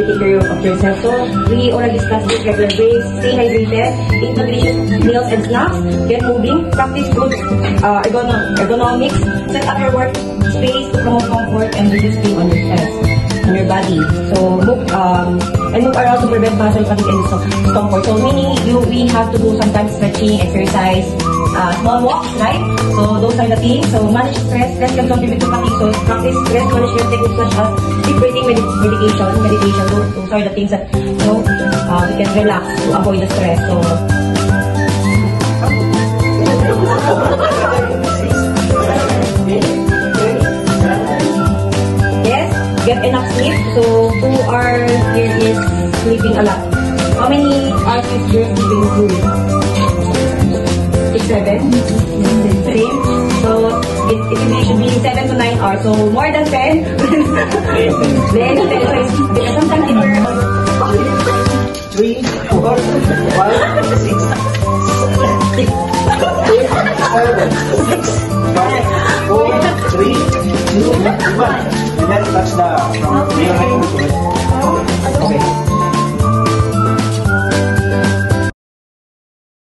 take care of yourself. So, we already discussed this: regular breaks, stay hydrated, eat nutritious meals and snacks, get moving, practice good ergonomics, set up your work space to promote comfort and reduce strain on your stress, on your body. So, move around to prevent muscle fatigue and discomfort. So, meaning we have to do sometimes stretching, exercise, small walks, right? So those are the things. So manage stress. Stress can contribute to fatigue. So practice stress management techniques such as deep breathing, meditation. Those are the things that we can relax to avoid the stress. So yes, get enough sleep. So who are here is sleeping a lot? How many hours is your sleeping room? 6, 7? Same. So it should be 7 to 9 hours. So more than 10. Then because sometimes if you're 3, 4, 5, 6, 8, 7, 6, 5, 4, 3, 2, 1. And then touch the